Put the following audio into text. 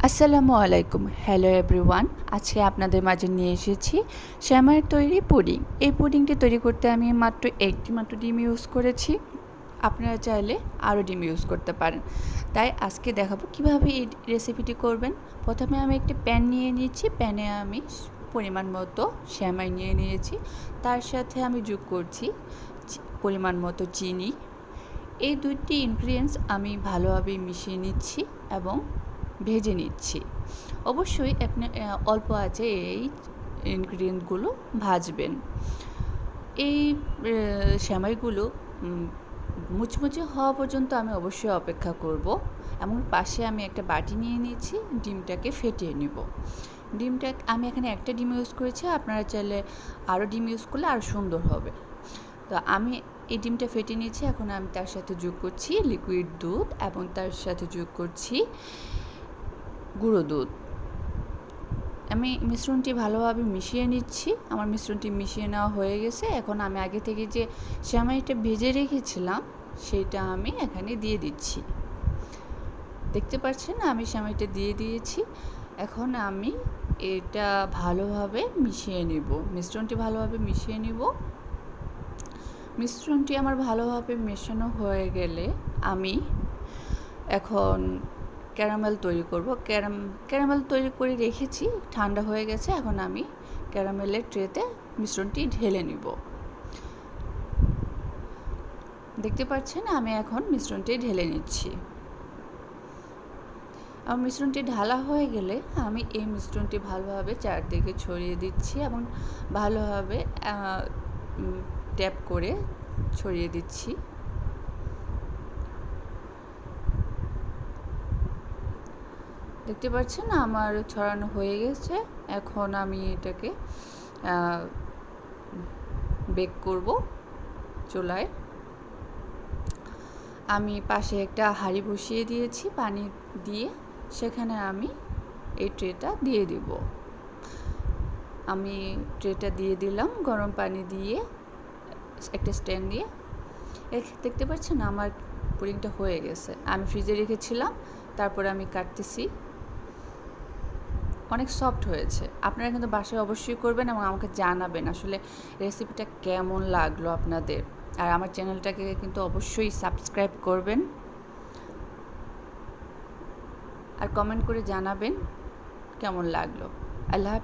আসসালামু আলাইকুম। Hello everyone. আজকে আপনাদের মাঝে নিয়ে এসেছি সেমাইয়ের তৈরি পুডিং। এই পুডিংটি তৈরি করতে আমি মাত্র একটি ডিম ইউজ করেছি। আপনারা চাইলে আরও ডিম ইউজ করতে পারেন। তাই আজকে দেখাবো কিভাবে এই রেসিপিটি করবেন। প্রথমে আমি একটি প্যান নিয়ে নিয়েছি। প্যানে আমি পরিমাণ মতো সেমাই নিয়ে নিয়েছি। তার সাথে আমি যোগ করছি পরিমাণ মতো চিনি। এই দুইটি ইনগ্রিডিয়েন্টস আমি ভালোভাবে মিশিয়ে নিচ্ছি এবং ভেজে নিচ্ছি। অবশ্যই আপনি অল্প আঁচে এই ইনগ্রিডিয়েন্টগুলো ভাজবেন। এই সেমাইগুলো মুচমুচে হওয়া পর্যন্ত আমি অবশ্যই অপেক্ষা করব। এবং পাশে আমি একটা বাটি নিয়ে নিয়েছি, ডিমটাকে ফেটিয়ে নিব। ডিমটা আমি এখানে একটা ডিম ইউজ করেছি, আপনারা চাইলে আরও ডিম ইউজ করলে আরও সুন্দর হবে। তো আমি এই ডিমটা ফেটিয়ে নিয়েছি। এখন আমি তার সাথে যোগ করছি লিকুইড দুধ এবং তার সাথে যোগ করছি গুঁড়ো দুধ। আমি মিশ্রণটি ভালোভাবে মিশিয়ে নিচ্ছি। আমার মিশ্রণটি মিশিয়ে নেওয়া হয়ে গেছে। এখন আমি আগে থেকে যে সেমাইটা ভেজে রেখেছিলাম সেটা আমি এখানে দিয়ে দিচ্ছি। দেখতে পাচ্ছেন আমি সেমাইটা দিয়ে দিয়েছি। এখন আমি এটা ভালোভাবে মিশিয়ে নিব। মিশ্রণটি ভালোভাবে মিশিয়ে নিব। মিশ্রণটি আমার ভালোভাবে মেশানো হয়ে গেলে আমি এখন ক্যারামেল তৈরি করব। ক্যারামেল তৈরি করে রেখেছি, ঠান্ডা হয়ে গেছে। এখন আমি ক্যারামেলের ট্রেতে মিশ্রণটি ঢেলে নিব। দেখতে পাচ্ছেন আমি এখন মিশ্রণটি ঢেলে নিচ্ছি। আমার মিশ্রণটি ঢালা হয়ে গেলে আমি এই মিশ্রণটি ভালোভাবে চারদিকে ছড়িয়ে দিচ্ছি এবং ভালোভাবে ট্যাপ করে ছড়িয়ে দিচ্ছি। দেখতে পাচ্ছেন আমার ছড়ানো হয়ে গেছে। এখন আমি এটাকে বেক করব চুলায়। আমি পাশে একটা হাঁড়ি বসিয়ে দিয়েছি পানি দিয়ে, সেখানে আমি এই ট্রেটা দিয়ে দিব। আমি ট্রেটা দিয়ে দিলাম গরম পানি দিয়ে একটা স্ট্যান্ড দিয়ে। দেখতে পাচ্ছেন আমার পুডিংটা হয়ে গেছে। আমি ফ্রিজে রেখেছিলাম, তারপরে আমি কাটতেছি। অনেক সফট হয়েছে। আপনারা কিন্তু বাসায় অবশ্যই করবেন এবং আমাকে জানাবেন আসলে রেসিপিটা কেমন লাগলো আপনাদের। আর আমার চ্যানেলটাকে কিন্তু অবশ্যই সাবস্ক্রাইব করবেন আর কমেন্ট করে জানাবেন কেমন লাগলো। আল্লাহ।